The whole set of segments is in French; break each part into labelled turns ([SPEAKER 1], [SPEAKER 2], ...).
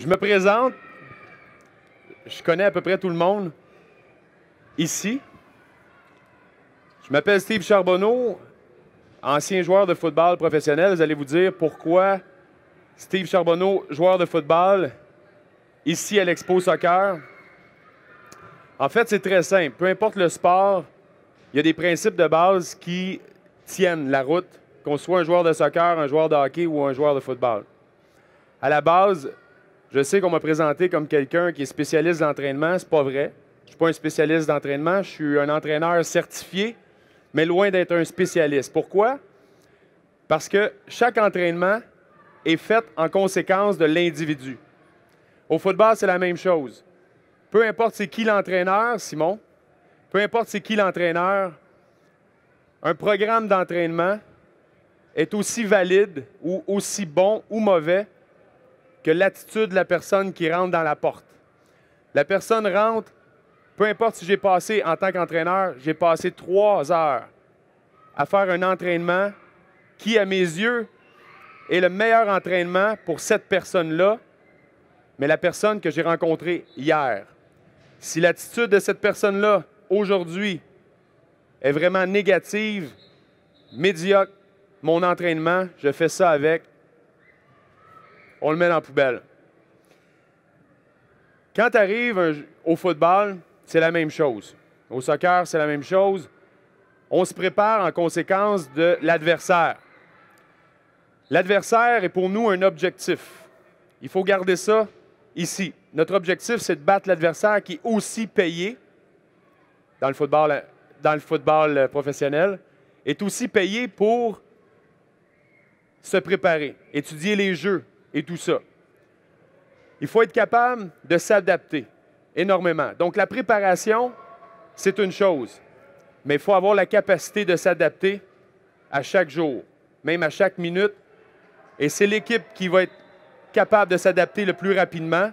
[SPEAKER 1] Je me présente. Je connais à peu près tout le monde ici. Je m'appelle Steve Charbonneau, ancien joueur de football professionnel. Vous allez vous dire pourquoi Steve Charbonneau, joueur de football, ici à l'Expo Soccer. En fait, c'est très simple. Peu importe le sport, il y a des principes de base qui tiennent la route, qu'on soit un joueur de soccer, un joueur de hockey ou un joueur de football. À la base, je sais qu'on m'a présenté comme quelqu'un qui est spécialiste d'entraînement. C'est pas vrai. Je ne suis pas un spécialiste d'entraînement. Je suis un entraîneur certifié, mais loin d'être un spécialiste. Pourquoi? Parce que chaque entraînement est fait en conséquence de l'individu. Au football, c'est la même chose. Peu importe c'est qui l'entraîneur, Simon, peu importe c'est qui l'entraîneur, un programme d'entraînement est aussi valide ou aussi bon ou mauvais que l'attitude de la personne qui rentre dans la porte. La personne rentre, peu importe si j'ai passé en tant qu'entraîneur, j'ai passé 3 heures à faire un entraînement qui, à mes yeux, est le meilleur entraînement pour cette personne-là, mais la personne que j'ai rencontrée hier. Si l'attitude de cette personne-là, aujourd'hui, est vraiment négative, médiocre, mon entraînement, je fais ça avec, on le met dans la poubelle. Quand tu arrives au football, c'est la même chose. Au soccer, c'est la même chose. On se prépare en conséquence de l'adversaire. L'adversaire est pour nous un objectif. Il faut garder ça ici. Notre objectif, c'est de battre l'adversaire qui est aussi payé dans le football professionnel, est aussi payé pour se préparer, étudier les jeux et tout ça. Il faut être capable de s'adapter énormément. Donc, la préparation, c'est une chose, mais il faut avoir la capacité de s'adapter à chaque jour, même à chaque minute. Et c'est l'équipe qui va être capable de s'adapter le plus rapidement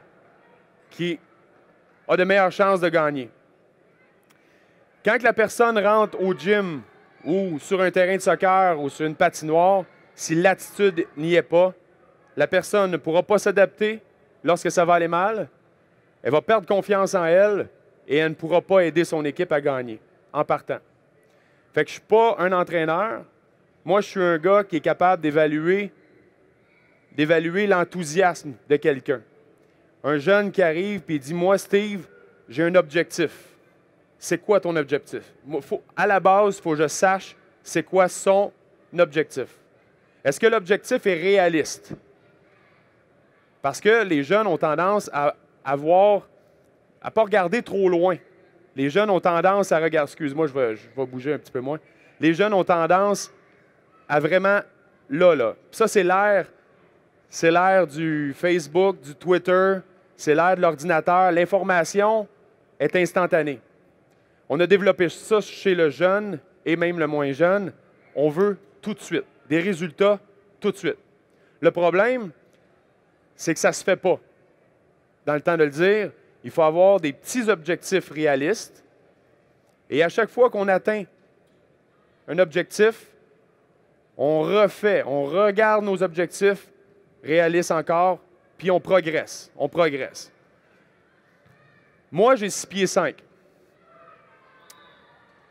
[SPEAKER 1] qui a de meilleures chances de gagner. Quand la personne rentre au gym ou sur un terrain de soccer ou sur une patinoire, si l'attitude n'y est pas, la personne ne pourra pas s'adapter lorsque ça va aller mal. Elle va perdre confiance en elle et elle ne pourra pas aider son équipe à gagner en partant. Fait que je ne suis pas un entraîneur. Moi, je suis un gars qui est capable d'évaluer l'enthousiasme de quelqu'un. Un jeune qui arrive et dit « Moi, Steve, j'ai un objectif. » C'est quoi ton objectif? À la base, il faut que je sache c'est quoi son objectif. Est-ce que l'objectif est réaliste? Parce que les jeunes ont tendance à ne pas regarder trop loin. Les jeunes ont tendance à regarder... Excuse-moi, je vais bouger un petit peu moins. Les jeunes ont tendance à vraiment... Là. Ça, c'est l'ère du Facebook, du Twitter, c'est l'ère de l'ordinateur. L'information est instantanée. On a développé ça chez le jeune et même le moins jeune. On veut tout de suite, des résultats tout de suite. Le problème, c'est que ça ne se fait pas. Dans le temps de le dire, il faut avoir des petits objectifs réalistes. Et à chaque fois qu'on atteint un objectif, on regarde nos objectifs réalistes encore, puis on progresse. Moi, j'ai 6 pieds 5.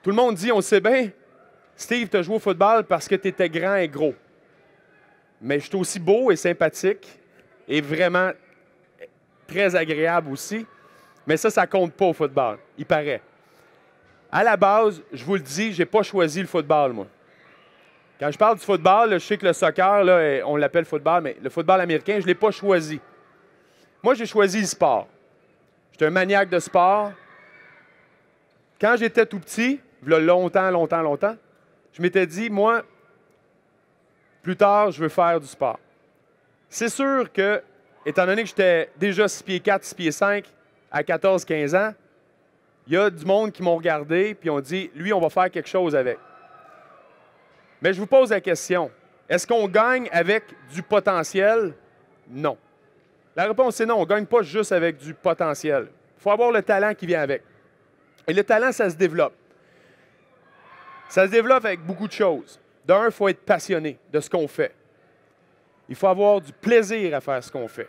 [SPEAKER 1] Tout le monde dit, on sait bien, Steve, tu as joué au football parce que tu étais grand et gros. Mais je suis aussi beau et sympathique et vraiment très agréable aussi. Mais ça ne compte pas au football, il paraît. À la base, je vous le dis, je n'ai pas choisi le football, moi. Quand je parle du football, là, je sais que le soccer, là, on l'appelle football, mais le football américain, je ne l'ai pas choisi. Moi, j'ai choisi le sport. J'étais un maniaque de sport. Quand j'étais tout petit, il y a longtemps, je m'étais dit, moi, plus tard, je veux faire du sport. C'est sûr que, étant donné que j'étais déjà 6 pieds 4, 6 pieds 5 à 14-15 ans, il y a du monde qui m'ont regardé et ont dit, lui, on va faire quelque chose avec. Mais je vous pose la question, est-ce qu'on gagne avec du potentiel? Non. La réponse est non, on ne gagne pas juste avec du potentiel. Il faut avoir le talent qui vient avec. Et le talent, ça se développe. Ça se développe avec beaucoup de choses. D'un, il faut être passionné de ce qu'on fait. Il faut avoir du plaisir à faire ce qu'on fait.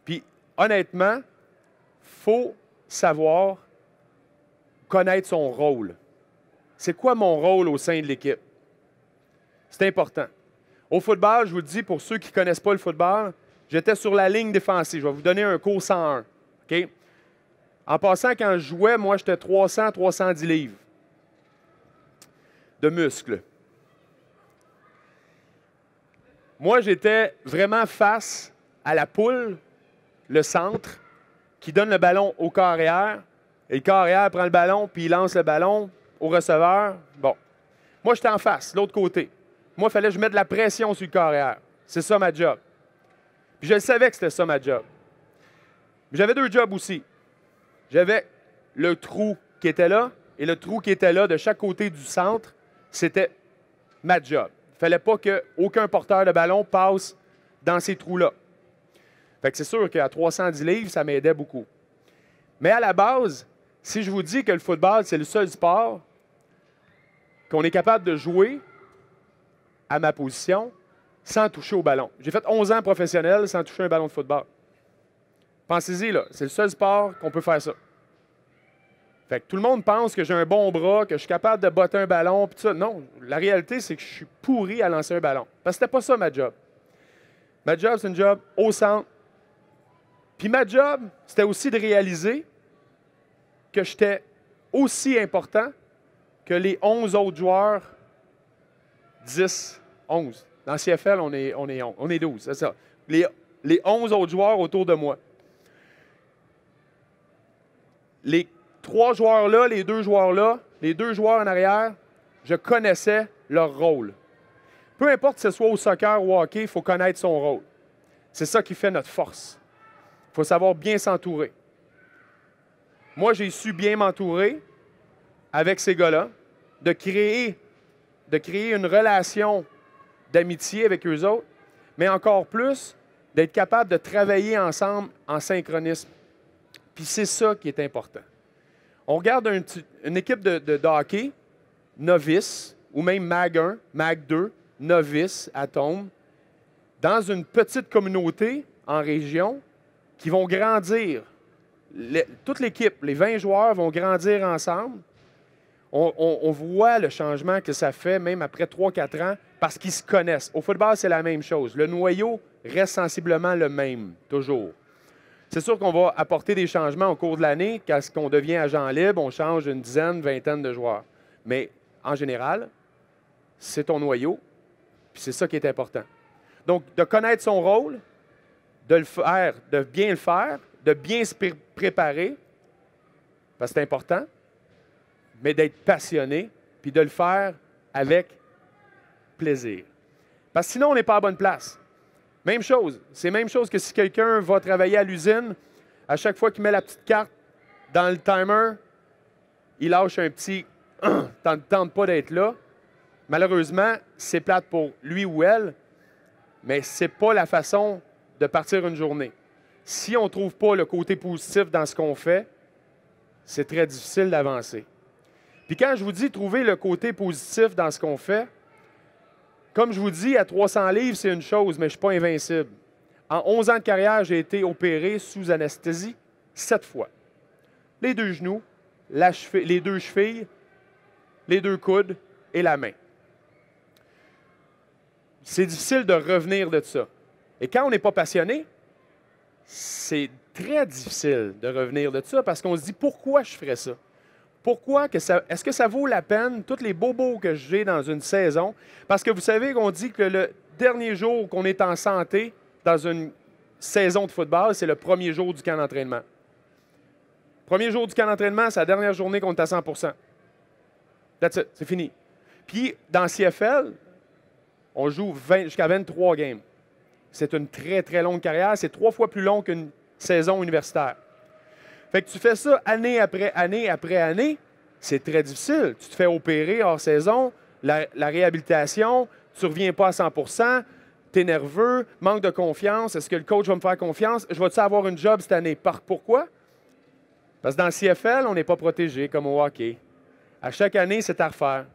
[SPEAKER 1] Puis honnêtement, il faut savoir connaître son rôle. C'est quoi mon rôle au sein de l'équipe? C'est important. Au football, je vous le dis, pour ceux qui ne connaissent pas le football, j'étais sur la ligne défensive. Je vais vous donner un cours 101. OK? En passant, quand je jouais, moi, j'étais 300-310 livres de muscles. Moi, j'étais vraiment face à la poule, le centre, qui donne le ballon au corps arrière. Et le corps arrière prend le ballon, puis il lance le ballon au receveur. Bon. Moi, j'étais en face, l'autre côté. Moi, il fallait que je mette de la pression sur le corps arrière. C'est ça ma job. Puis je savais que c'était ça ma job. J'avais deux jobs aussi. J'avais le trou qui était là et le trou qui était là de chaque côté du centre. C'était ma job. Il ne fallait pas qu'aucun porteur de ballon passe dans ces trous-là. Fait que c'est sûr qu'à 310 livres, ça m'aidait beaucoup. Mais à la base, si je vous dis que le football, c'est le seul sport qu'on est capable de jouer à ma position sans toucher au ballon. J'ai fait 11 ans professionnel sans toucher un ballon de football. Pensez-y, là, c'est le seul sport qu'on peut faire ça. Fait que tout le monde pense que j'ai un bon bras, que je suis capable de botter un ballon, puis tout ça. Non, la réalité, c'est que je suis pourri à lancer un ballon. Parce que c'était pas ça ma job. Ma job, c'est une job au centre. Puis ma job, c'était aussi de réaliser que j'étais aussi important que les 11 autres joueurs, 10, 11. Dans CFL, on est 12, c'est ça. Les 11 autres joueurs autour de moi. Les 3 joueurs là, les 2 joueurs là, les 2 joueurs en arrière, je connaissais leur rôle. Peu importe que ce soit au soccer ou au hockey, il faut connaître son rôle. C'est ça qui fait notre force. Il faut savoir bien s'entourer. Moi, j'ai su bien m'entourer avec ces gars-là, de créer une relation d'amitié avec eux autres, mais encore plus, d'être capable de travailler ensemble en synchronisme. Puis c'est ça qui est important. On regarde une équipe de hockey, novice, ou même Mag 1, Mag 2, novice, atome, dans une petite communauté en région, qui vont grandir. Toute l'équipe, les 20 joueurs vont grandir ensemble. On voit le changement que ça fait, même après 3-4 ans, parce qu'ils se connaissent. Au football, c'est la même chose. Le noyau reste sensiblement le même, toujours. C'est sûr qu'on va apporter des changements au cours de l'année. Quand on devient agent libre, on change une dizaine, vingtaine de joueurs. Mais en général, c'est ton noyau, puis c'est ça qui est important. Donc, de connaître son rôle, de le faire, de bien le faire, de bien se préparer, parce que c'est important, mais d'être passionné, puis de le faire avec plaisir. Parce que sinon, on n'est pas à la bonne place. Même chose. C'est la même chose que si quelqu'un va travailler à l'usine, à chaque fois qu'il met la petite carte dans le timer, il lâche un petit « ne tente pas d'être là ». Malheureusement, c'est plate pour lui ou elle, mais ce n'est pas la façon de partir une journée. Si on ne trouve pas le côté positif dans ce qu'on fait, c'est très difficile d'avancer. Puis quand je vous dis trouver le côté positif dans ce qu'on fait, comme je vous dis, à 300 livres, c'est une chose, mais je ne suis pas invincible. En 11 ans de carrière, j'ai été opéré sous anesthésie 7 fois. Les 2 genoux, les 2 chevilles, les 2 coudes et la main. C'est difficile de revenir de ça. Et quand on n'est pas passionné, c'est très difficile de revenir de ça parce qu'on se dit pourquoi je ferais ça? Pourquoi est-ce que ça vaut la peine, tous les bobos que j'ai dans une saison? Parce que vous savez qu'on dit que le dernier jour qu'on est en santé dans une saison de football, c'est le premier jour du camp d'entraînement. Premier jour du camp d'entraînement, c'est la dernière journée qu'on est à 100%. That's it, c'est fini. Puis, dans CFL, on joue jusqu'à 23 games. C'est une très, très longue carrière. C'est 3 fois plus long qu'une saison universitaire. Fait que tu fais ça année après année après année, c'est très difficile. Tu te fais opérer hors saison, la réhabilitation, tu ne reviens pas à 100%, tu es nerveux, manque de confiance. Est-ce que le coach va me faire confiance? Je vais-tu avoir une job cette année? Pourquoi? Parce que dans le CFL, on n'est pas protégé comme au hockey. À chaque année, c'est à refaire.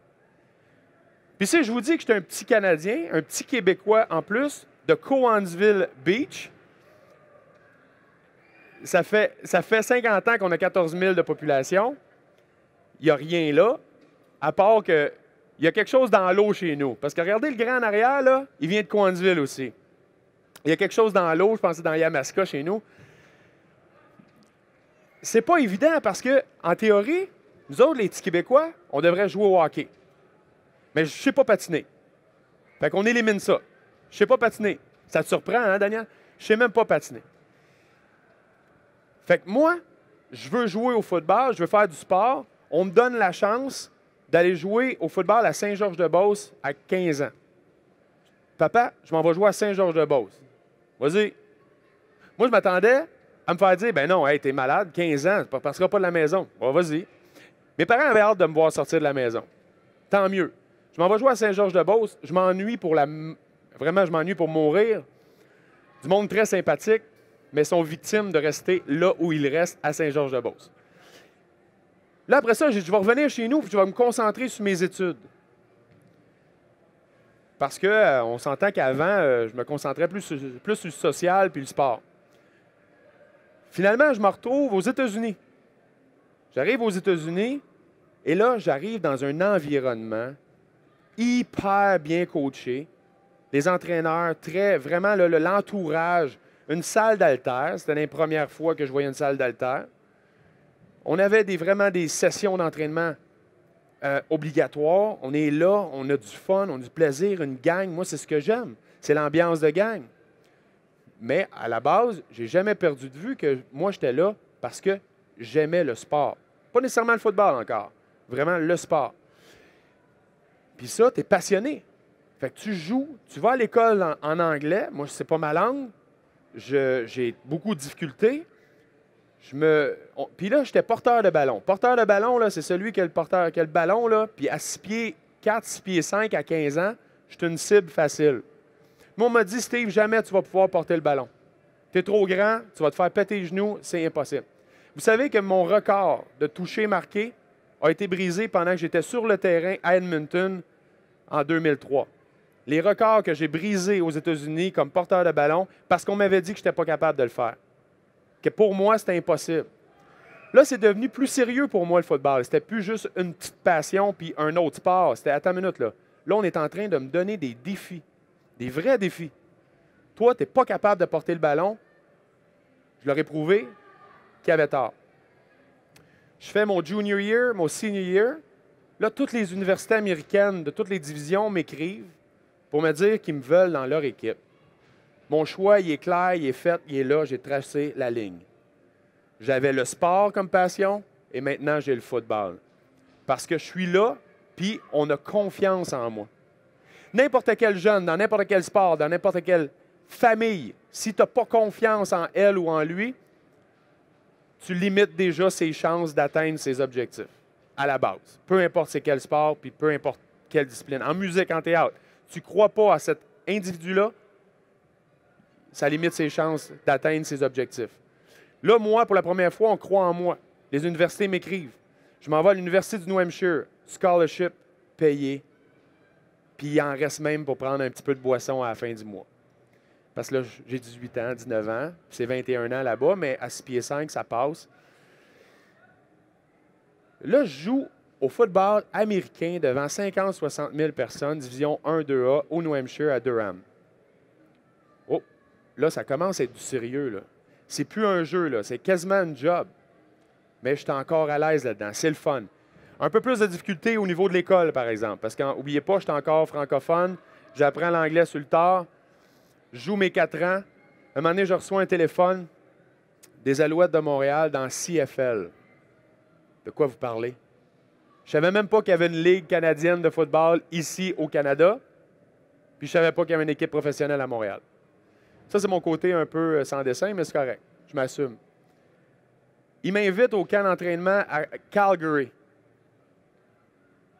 [SPEAKER 1] Puis si je vous dis que je suis un petit Canadien, un petit Québécois en plus, de Cowansville Beach, ça fait 50 ans qu'on a 14 000 de population. Il n'y a rien là, à part qu'il y a quelque chose dans l'eau chez nous. Parce que regardez le grand en arrière, là, il vient de Coansville aussi. Il y a quelque chose dans l'eau, je pense que c'est dans Yamaska chez nous. C'est pas évident parce que, en théorie, nous autres, les petits Québécois, on devrait jouer au hockey. Mais je ne sais pas patiner. Fait qu'on élimine ça. Je ne sais pas patiner. Ça te surprend, hein, Daniel? Je ne sais même pas patiner. Fait que moi, je veux jouer au football, je veux faire du sport. On me donne la chance d'aller jouer au football à Saint-Georges-de-Beauce à 15 ans. Papa, je m'en vais jouer à Saint-Georges-de-Beauce. Vas-y. Moi, je m'attendais à me faire dire, ben non, hey, t'es malade, 15 ans, tu ne passeras pas de la maison. Bon, vas-y. Mes parents avaient hâte de me voir sortir de la maison. Tant mieux. Je m'en vais jouer à Saint-Georges-de-Beauce. Je m'ennuie pour Vraiment, je m'ennuie pour mourir. Du monde très sympathique, mais sont victimes de rester là où ils restent, à Saint-Georges-de-Beauce. Là, après ça, je vais revenir chez nous et je vais me concentrer sur mes études. Parce qu'on s'entend qu'avant, je me concentrais plus sur le social puis le sport. Finalement, je me retrouve aux États-Unis. J'arrive aux États-Unis et là, j'arrive dans un environnement hyper bien coaché. Les entraîneurs, vraiment l'entourage, une salle d'haltères. C'était la première fois que je voyais une salle d'haltères. On avait vraiment des sessions d'entraînement obligatoires. On est là, on a du fun, on a du plaisir, une gang. Moi, c'est ce que j'aime. C'est l'ambiance de gang. Mais à la base, je n'ai jamais perdu de vue que moi, j'étais là parce que j'aimais le sport. Pas nécessairement le football encore. Vraiment le sport. Puis ça, tu es passionné. Fait que tu joues, tu vas à l'école en anglais. Moi, c'est pas ma langue. J'ai beaucoup de difficultés. Puis là, j'étais porteur de ballon. Porteur de ballon, là, c'est celui qui a le ballon, là, puis à 6 pieds 4, 6 pieds 5 à 15 ans, je suis une cible facile. Moi, on m'a dit, Steve, jamais tu vas pouvoir porter le ballon. Tu es trop grand, tu vas te faire péter les genoux, c'est impossible. Vous savez que mon record de toucher marqué a été brisé pendant que j'étais sur le terrain à Edmonton en 2003. Les records que j'ai brisés aux États-Unis comme porteur de ballon parce qu'on m'avait dit que je n'étais pas capable de le faire. Que pour moi, c'était impossible. Là, c'est devenu plus sérieux pour moi, le football. C'était plus juste une petite passion puis un autre sport. C'était, attends une minute, là. Là, on est en train de me donner des défis. Des vrais défis. Toi, tu n'es pas capable de porter le ballon. Je leur ai prouvé qu'il avait tort. Je fais mon junior year, mon senior year. Là, toutes les universités américaines de toutes les divisions m'écrivent pour me dire qu'ils me veulent dans leur équipe. Mon choix, il est clair, il est fait, il est là, j'ai tracé la ligne. J'avais le sport comme passion et maintenant j'ai le football. Parce que je suis là, puis on a confiance en moi. N'importe quel jeune, dans n'importe quel sport, dans n'importe quelle famille, si tu n'as pas confiance en elle ou en lui, tu limites déjà ses chances d'atteindre ses objectifs, à la base. Peu importe c'est quel sport, puis peu importe quelle discipline. En musique, en théâtre, tu ne crois pas à cet individu-là, ça limite ses chances d'atteindre ses objectifs. Là, moi, pour la première fois, on croit en moi. Les universités m'écrivent. Je m'en vais à l'Université du New Hampshire, scholarship payé, puis il en reste même pour prendre un petit peu de boisson à la fin du mois. Parce que là, j'ai 18 ans, 19 ans, c'est 21 ans là-bas, mais à 6 pieds 5, ça passe. Là, je joue au football américain devant 50-60 000 personnes, division 1-2A, au New Hampshire, à Durham. Oh, là, ça commence à être du sérieux, là. C'est plus un jeu, là, c'est quasiment un job. Mais je suis encore à l'aise là-dedans, c'est le fun. Un peu plus de difficulté au niveau de l'école, par exemple, parce qu'oubliez pas, je suis encore francophone, j'apprends l'anglais sur le tard, je joue mes 4 ans. Un moment donné, je reçois un téléphone des Alouettes de Montréal dans CFL. De quoi vous parlez? Je ne savais même pas qu'il y avait une ligue canadienne de football ici au Canada, puis je ne savais pas qu'il y avait une équipe professionnelle à Montréal. Ça, c'est mon côté un peu sans dessin, mais c'est correct. Je m'assume. Il m'invite au camp d'entraînement à Calgary.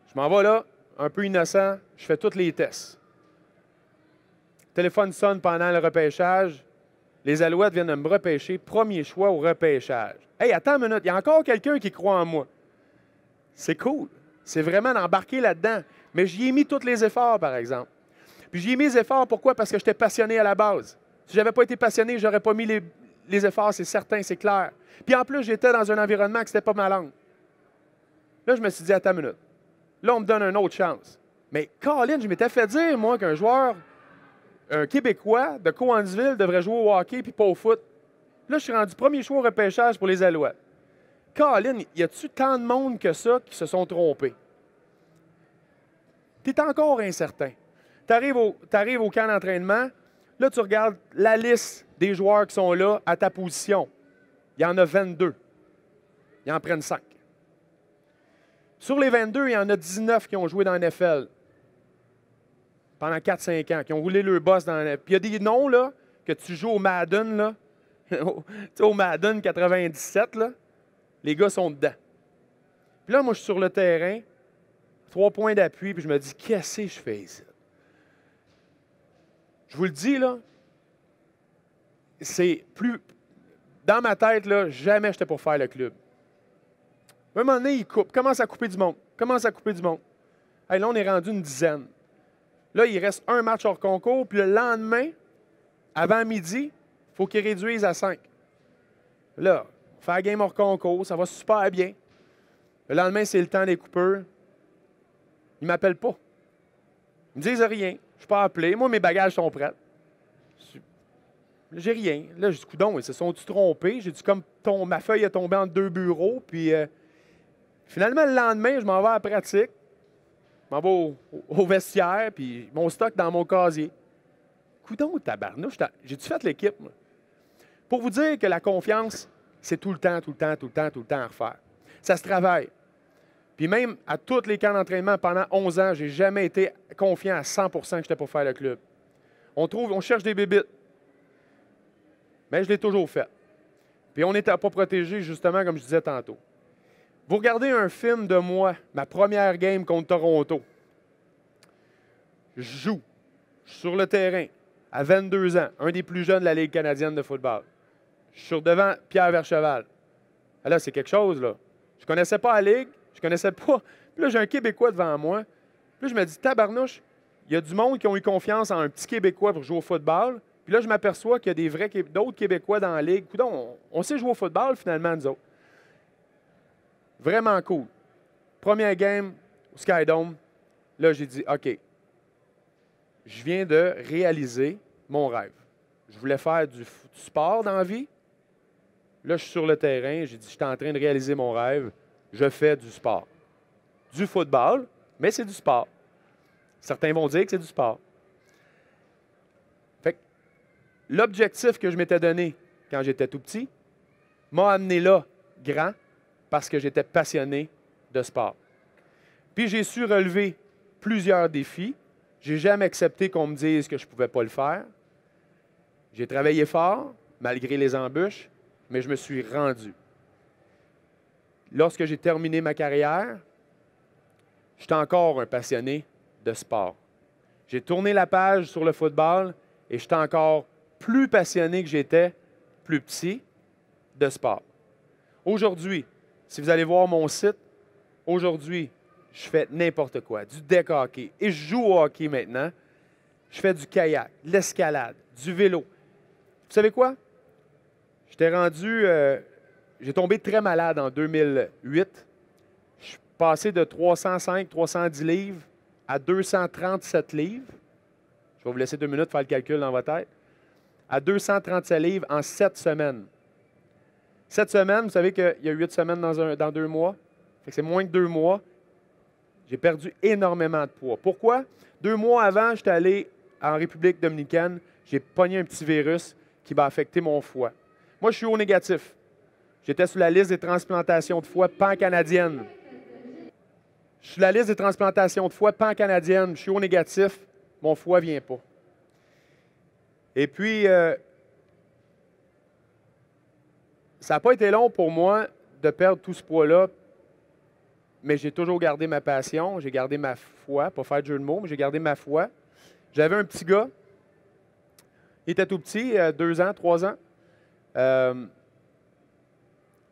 [SPEAKER 1] Je m'en vais là, un peu innocent, je fais tous les tests. Le téléphone sonne pendant le repêchage. Les Alouettes viennent de me repêcher. Premier choix au repêchage. Hey, attends une minute, il y a encore quelqu'un qui croit en moi. C'est cool. C'est vraiment d'embarquer là-dedans. Mais j'y ai mis tous les efforts, par exemple. Puis j'y ai mis les efforts, pourquoi? Parce que j'étais passionné à la base. Si je n'avais pas été passionné, je n'aurais pas mis les efforts, c'est certain, c'est clair. Puis en plus, j'étais dans un environnement que c'était pas ma langue. Là, je me suis dit, attends une minute. Là, on me donne une autre chance. Mais Colin, je m'étais fait dire, moi, qu'un joueur, un Québécois de Cowansville devrait jouer au hockey puis pas au foot. Là, je suis rendu premier choix au repêchage pour les Alouettes. Colin, y a-tu tant de monde que ça qui se sont trompés? Tu es encore incertain. Tu arrives au camp d'entraînement, là, tu regardes la liste des joueurs qui sont là à ta position. Il y en a 22. Ils en prennent 5. Sur les 22, il y en a 19 qui ont joué dans la NFL pendant 4-5 ans, qui ont roulé leur boss dans la NFL. Puis il y a des noms, là, que tu joues au Madden, là, au Madden 97, là, les gars sont dedans. Puis là, moi, je suis sur le terrain, 3 points d'appui, puis je me dis, qu'est-ce que je fais ici? Je vous le dis, là, c'est plus... Dans ma tête, là, jamais j'étais pour faire le club. À un moment donné, il coupe, commence à couper du monde, Hey, là, on est rendu une dizaine. Là, il reste un match hors concours, puis le lendemain, avant midi, il faut qu'il réduise à 5. Là, on fait la game hors concours, ça va super bien. Le lendemain, c'est le temps des coupeurs. Ils ne m'appellent pas. Ils me disent rien. Je ne suis pas appelé. Moi, mes bagages sont prêts. J'ai rien. Là, j'ai dit, coudonc, ils se sont-tu trompés? J'ai dit, comme ma feuille est tombée entre 2 bureaux, puis finalement, le lendemain, je m'en vais à la pratique. Je m'en vais au vestiaire, puis mon stock dans mon casier. Coudonc, tabarnouche, j'ai-tu fait l'équipe, moi? Pour vous dire que la confiance, c'est tout le temps à refaire. Ça se travaille. Puis même à tous les camps d'entraînement, pendant 11 ans, je n'ai jamais été confiant à 100 % que j'étais pour faire le club. On cherche des bébites. Mais je l'ai toujours fait. Puis on n'était pas protégé, justement, comme je disais tantôt. Vous regardez un film de moi, ma première game contre Toronto. Je joue. Je suis sur le terrain, à 22 ans, un des plus jeunes de la Ligue canadienne de football. Je suis devant Pierre Vercheval. Là, c'est quelque chose, là. Je ne connaissais pas la Ligue, je ne connaissais pas. Puis là, j'ai un Québécois devant moi. Puis là, je me dis, tabarnouche, il y a du monde qui ont eu confiance en un petit Québécois pour jouer au football. Puis là, je m'aperçois qu'il y a d'autres Québécois dans la Ligue. Coudonc, on sait jouer au football, finalement, nous autres. Vraiment cool. Première game au Skydome. Là, j'ai dit, OK, je viens de réaliser mon rêve. Je voulais faire du sport dans la vie. Là, je suis sur le terrain. J'ai dit, je suis en train de réaliser mon rêve. Je fais du sport. Du football, mais c'est du sport. Certains vont dire que c'est du sport. Fait que l'objectif que je m'étais donné quand j'étais tout petit m'a amené là, grand, parce que j'étais passionné de sport. Puis j'ai su relever plusieurs défis. Je n'ai jamais accepté qu'on me dise que je ne pouvais pas le faire. J'ai travaillé fort, malgré les embûches, mais je me suis rendu. Lorsque j'ai terminé ma carrière, j'étais encore un passionné de sport. J'ai tourné la page sur le football et j'étais encore plus passionné que j'étais plus petit de sport. Aujourd'hui, si vous allez voir mon site, aujourd'hui, je fais n'importe quoi, du deck hockey. Et je joue au hockey maintenant. Je fais du kayak, de l'escalade, du vélo. Vous savez quoi? J'ai tombé très malade en 2008. Je suis passé de 305, 310 livres à 237 livres. Je vais vous laisser 2 minutes pour faire le calcul dans votre tête. À 237 livres en 7 semaines. 7 semaines, vous savez qu'il y a 8 semaines dans 2 mois. C'est moins que 2 mois. J'ai perdu énormément de poids. Pourquoi? 2 mois avant, j'étais allé en République dominicaine. J'ai pogné un petit virus qui va affecter mon foie. Moi, je suis O négatif. J'étais sur la liste des transplantations de foie pan-canadienne. Je suis sur la liste des transplantations de foie pan-canadienne. Je suis O négatif. Mon foie ne vient pas. Et puis, ça n'a pas été long pour moi de perdre tout ce poids-là, mais j'ai toujours gardé ma passion, j'ai gardé ma foi, pas faire de jeu de mots, mais j'ai gardé ma foi. J'avais un petit gars, il était tout petit, 2 ans, 3 ans.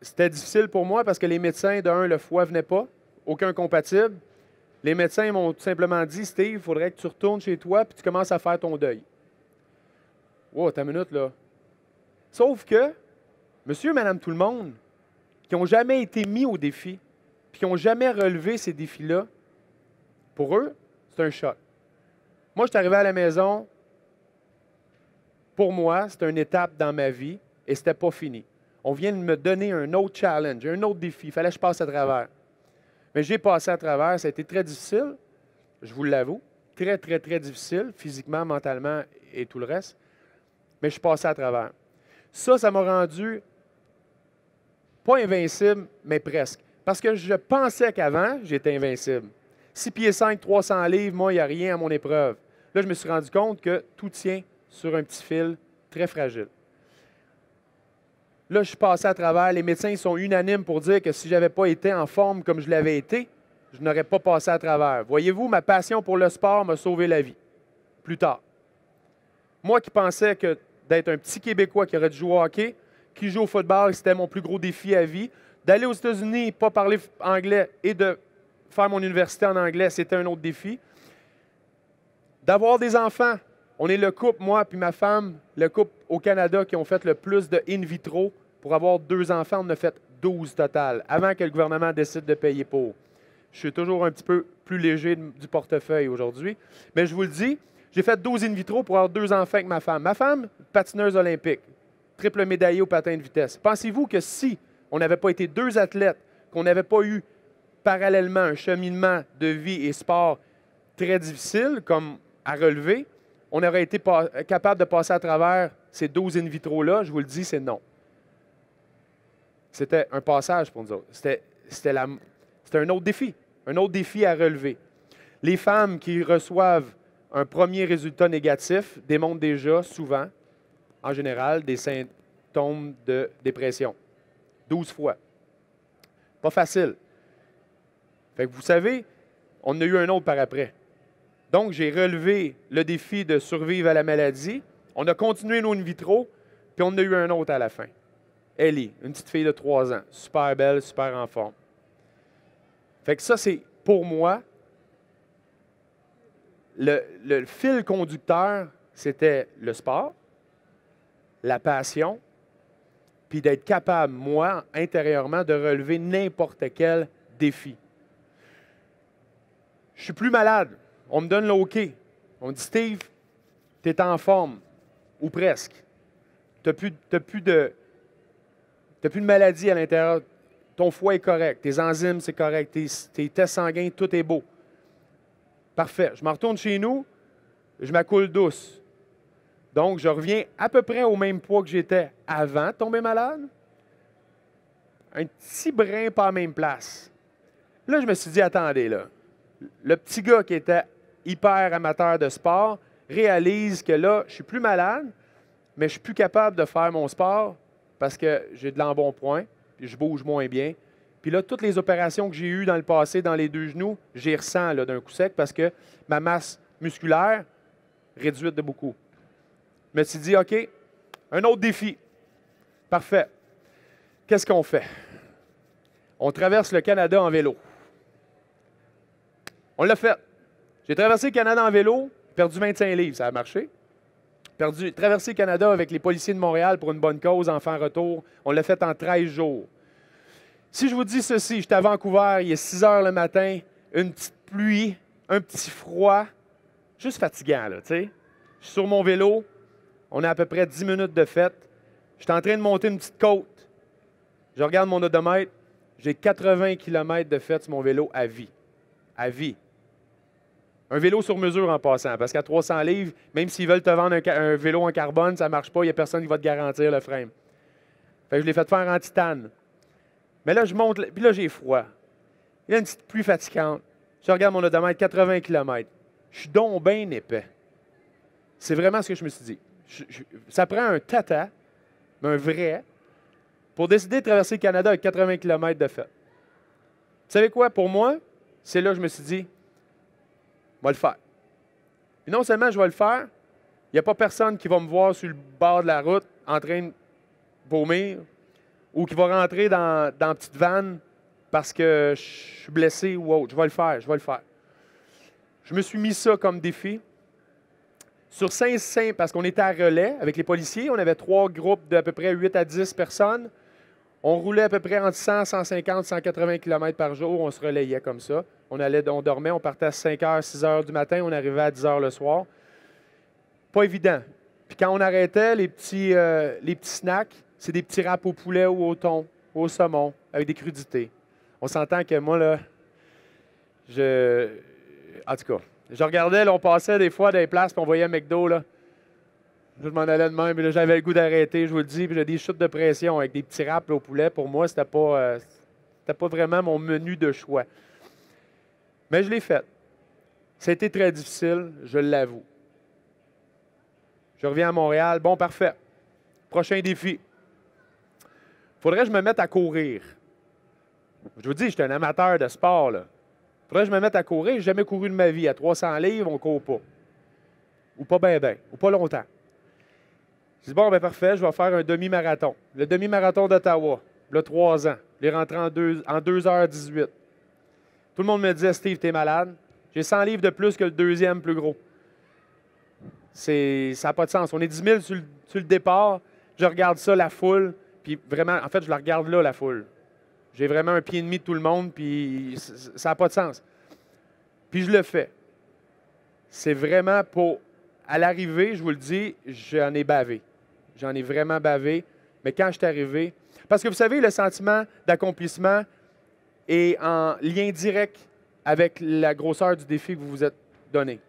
[SPEAKER 1] C'était difficile pour moi parce que les médecins, le foie ne venait pas, aucun compatible. Les médecins m'ont tout simplement dit, Steve, il faudrait que tu retournes chez toi et tu commences à faire ton deuil. Wow, t'as une minute là. Sauf que monsieur, madame, tout le monde, qui n'ont jamais été mis au défi, puis qui n'ont jamais relevé ces défis-là, pour eux, c'est un choc. Moi, je suis arrivé à la maison, pour moi, c'était une étape dans ma vie et ce n'était pas fini. On vient de me donner un autre challenge, un autre défi. Il fallait que je passe à travers. Mais j'ai passé à travers. Ça a été très difficile, je vous l'avoue. Très, très, très difficile, physiquement, mentalement et tout le reste. Mais je suis passé à travers. Ça m'a rendu pas invincible, mais presque. Parce que je pensais qu'avant, j'étais invincible. 6 pieds 5, 300 livres, moi, il n'y a rien à mon épreuve. Là, je me suis rendu compte que tout tient sur un petit fil très fragile. Là, je suis passé à travers. Les médecins sont unanimes pour dire que si je n'avais pas été en forme comme je l'avais été, je n'aurais pas passé à travers. Voyez-vous, ma passion pour le sport m'a sauvé la vie. Plus tard. Moi qui pensais que d'être un petit Québécois qui aurait dû jouer au hockey, qui joue au football, c'était mon plus gros défi à vie. D'aller aux États-Unis, pas parler anglais et de faire mon université en anglais, c'était un autre défi. D'avoir des enfants. On est le couple, moi puis ma femme, le couple au Canada qui ont fait le plus de in vitro pour avoir 2 enfants. On en a fait 12 total, avant que le gouvernement décide de payer pour. Je suis toujours un petit peu plus léger du portefeuille aujourd'hui. Mais je vous le dis, j'ai fait 12 in vitro pour avoir 2 enfants avec ma femme. Ma femme, patineuse olympique, triple médaillée au patin de vitesse. Pensez-vous que si on n'avait pas été 2 athlètes, qu'on n'avait pas eu parallèlement un cheminement de vie et sport très difficile, comme à relever, on aurait été capable de passer à travers ces 12 in vitro-là? Je vous le dis, c'est non. C'était un passage pour nous autres. C'était un autre défi à relever. Les femmes qui reçoivent un premier résultat négatif démontrent déjà souvent, en général, des symptômes de dépression. 12 fois. Pas facile. Fait que vous savez, on en a eu un autre par après. Donc, j'ai relevé le défi de survivre à la maladie. On a continué nos in vitro, puis on en a eu un autre à la fin. Ellie, une petite fille de 3 ans, super belle, super en forme. Fait que ça, c'est pour moi, le fil conducteur, c'était le sport, la passion, puis d'être capable, moi, intérieurement, de relever n'importe quel défi. Je suis plus malade. On me donne le OK. On me dit, Steve, tu es en forme, ou presque. Tu n'as plus de maladie à l'intérieur. Ton foie est correct, tes enzymes, c'est correct, tes tests sanguins, tout est beau. Parfait. Je me retourne chez nous, je m'accoule douce. Donc, je reviens à peu près au même poids que j'étais avant de tomber malade. Un petit brin pas à la même place. Là, je me suis dit, attendez, là. Le petit gars qui était hyper amateur de sport réalise que là, je suis plus malade, mais je suis plus capable de faire mon sport parce que j'ai de l'embonpoint, puis je bouge moins bien. Puis là, toutes les opérations que j'ai eues dans le passé, dans les 2 genoux, j'y ressens là, d'un coup sec parce que ma masse musculaire réduite de beaucoup. Je me suis dit, OK, un autre défi. Parfait. Qu'est-ce qu'on fait? On traverse le Canada en vélo. On l'a fait. J'ai traversé le Canada en vélo, perdu 25 livres, ça a marché. Traversé le Canada avec les policiers de Montréal pour une bonne cause, enfant-retour. On l'a fait en 13 jours. Si je vous dis ceci, j'étais à Vancouver, il est 6 heures le matin, une petite pluie, un petit froid, juste fatigant, là, tu sais. Je suis sur mon vélo, on a à peu près 10 minutes de fête. Je suis en train de monter une petite côte. Je regarde mon odomètre, j'ai 80 km de fête sur mon vélo à vie. À vie. Un vélo sur mesure en passant, parce qu'à 300 livres, même s'ils veulent te vendre un vélo en carbone, ça ne marche pas, il n'y a personne qui va te garantir le frame. Fait que je l'ai fait faire en titane. Mais là, je monte, puis là, j'ai froid. Il y a une petite pluie fatigante. Je regarde mon odomètre, 80 km. Je suis donc bien épais. C'est vraiment ce que je me suis dit. Ça prend un tata, mais un vrai, pour décider de traverser le Canada avec 80 km de fête. Vous savez quoi? Pour moi, c'est là que je me suis dit, je vais le faire. Et non seulement je vais le faire, il n'y a pas personne qui va me voir sur le bord de la route en train de vomir ou qui va rentrer dans la petite vanne parce que je suis blessé ou autre. Je vais le faire, je vais le faire. Je me suis mis ça comme défi. Sur parce qu'on était à relais avec les policiers, on avait 3 groupes d'à peu près 8 à 10 personnes. On roulait à peu près entre 100, 150, 180 km par jour. On se relayait comme ça. On dormait, on partait à 5 h, 6 h du matin, on arrivait à 10 h le soir. Pas évident. Puis quand on arrêtait, les petits snacks, c'est des petits râpes au poulet ou au thon, ou au saumon, avec des crudités. On s'entend que moi, là, en tout cas, je regardais, là, on passait des fois dans les places, puis on voyait McDo, là. Je m'en allais de même, puis là, j'avais le goût d'arrêter, je vous le dis, puis j'ai des chutes de pression avec des petits râpes là, au poulet. Pour moi, c'était pas vraiment mon menu de choix. Mais je l'ai fait. Ça a été très difficile, je l'avoue. Je reviens à Montréal. Bon, parfait. Prochain défi. Faudrait que je me mette à courir. Je vous dis, je suis un amateur de sport, là. Faudrait que je me mette à courir. Je n'ai jamais couru de ma vie. À 300 livres, on ne court pas. Ou pas bien, ou pas longtemps. Je dis, bon, ben parfait, je vais faire un demi-marathon. Le demi-marathon d'Ottawa, là, 3 ans. Je l'ai rentré en 2h18. Tout le monde me disait, Steve, t'es malade. J'ai 100 livres de plus que le deuxième plus gros. Ça n'a pas de sens. On est 10 000 sur le départ. Je regarde ça, la foule. Puis vraiment, en fait, je la regarde là, la foule. J'ai vraiment un pied et demi de tout le monde, puis ça n'a pas de sens. Puis je le fais. C'est vraiment pour... À l'arrivée, je vous le dis, j'en ai bavé. J'en ai vraiment bavé. Mais quand je suis arrivé... Parce que vous savez, le sentiment d'accomplissement est en lien direct avec la grosseur du défi que vous vous êtes donné.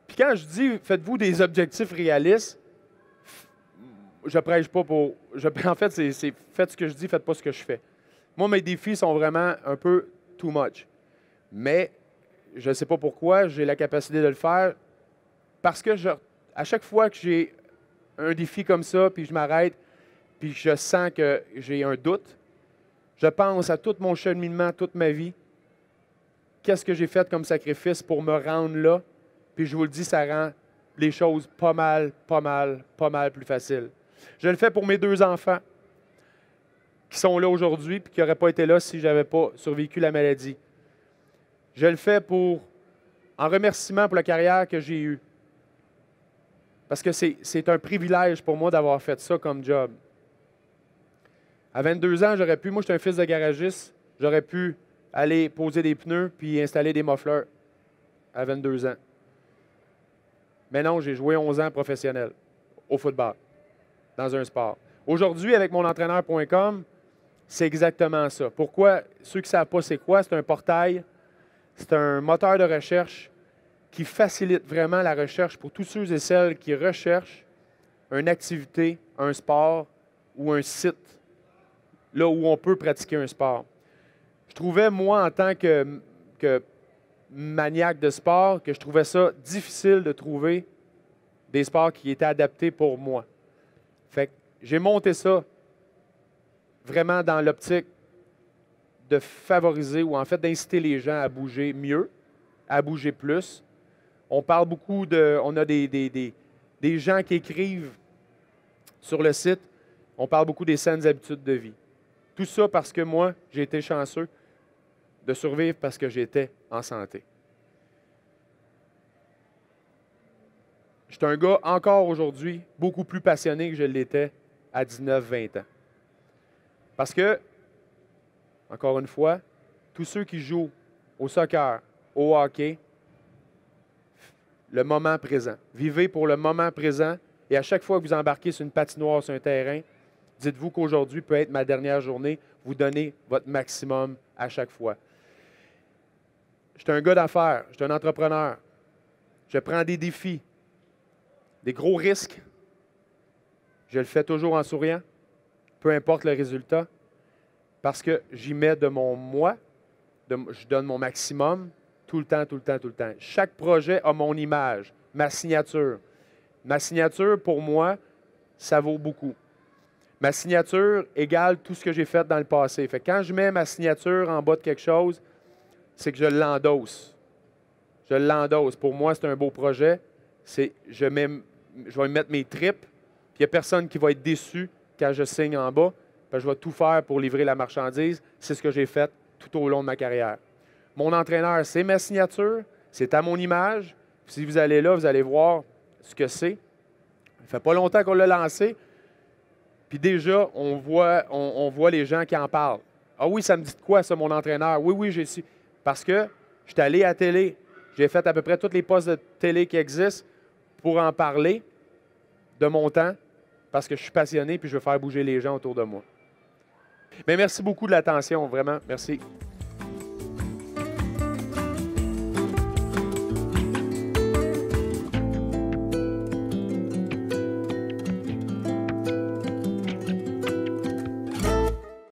[SPEAKER 1] Puis quand je dis « faites-vous des objectifs réalistes », je prêche pas pour... en fait, c'est faites ce que je dis, faites pas ce que je fais. Moi, mes défis sont vraiment un peu too much. Mais je ne sais pas pourquoi, j'ai la capacité de le faire parce que à chaque fois que j'ai un défi comme ça, puis je m'arrête, puis je sens que j'ai un doute, je pense à tout mon cheminement, toute ma vie. Qu'est-ce que j'ai fait comme sacrifice pour me rendre là? Puis je vous le dis, ça rend les choses pas mal plus faciles. Je le fais pour mes 2 enfants qui sont là aujourd'hui et qui n'auraient pas été là si je n'avais pas survécu la maladie. Je le fais en remerciement pour la carrière que j'ai eue. Parce que c'est un privilège pour moi d'avoir fait ça comme job. À 22 ans, moi je suis un fils de garagiste, j'aurais pu aller poser des pneus puis installer des muffleurs à 22 ans. Mais non, j'ai joué 11 ans professionnel au football, dans un sport. Aujourd'hui, avec monentraîneur.com, c'est exactement ça. Pourquoi? Ceux qui ne savent pas c'est quoi, c'est un portail, c'est un moteur de recherche qui facilite vraiment la recherche pour tous ceux et celles qui recherchent une activité, un sport ou un site là où on peut pratiquer un sport. Je trouvais, moi, en tant que maniaque de sport, que je trouvais ça difficile de trouver des sports qui étaient adaptés pour moi. Fait que j'ai monté ça vraiment dans l'optique de favoriser ou en fait d'inciter les gens à bouger mieux, à bouger plus. On parle beaucoup on a des gens qui écrivent sur le site, on parle beaucoup des saines habitudes de vie. Tout ça parce que moi, j'ai été chanceux de survivre parce que j'étais en santé. Je suis un gars, encore aujourd'hui, beaucoup plus passionné que je l'étais à 19-20 ans. Parce que, encore une fois, tous ceux qui jouent au soccer, au hockey, le moment présent. Vivez pour le moment présent et à chaque fois que vous embarquez sur une patinoire, sur un terrain, dites-vous qu'aujourd'hui peut être ma dernière journée. Vous donnez votre maximum à chaque fois. Je suis un gars d'affaires, je suis un entrepreneur. Je prends des défis, des gros risques. Je le fais toujours en souriant, peu importe le résultat, parce que j'y mets de mon moi, je donne mon maximum tout le temps. Chaque projet a mon image, ma signature. Ma signature, pour moi, ça vaut beaucoup. Ma signature égale tout ce que j'ai fait dans le passé. Fait que quand je mets ma signature en bas de quelque chose, c'est que je l'endosse. Je l'endosse. Pour moi, c'est un beau projet. Je vais mettre mes tripes, puis il n'y a personne qui va être déçu quand je signe en bas. Puis je vais tout faire pour livrer la marchandise. C'est ce que j'ai fait tout au long de ma carrière. Mon entraîneur, c'est ma signature, c'est à mon image, Si vous allez là, vous allez voir ce que c'est. Ça fait pas longtemps qu'on l'a lancé. Puis déjà, on voit les gens qui en parlent. Ah oui, ça me dit de quoi, ça, mon entraîneur? Oui, oui, j'ai su. Parce que je suis allé à la télé. J'ai fait à peu près tous les postes de télé qui existent pour en parler de mon temps, parce que je suis passionné puis je veux faire bouger les gens autour de moi. Mais merci beaucoup de l'attention, vraiment. Merci.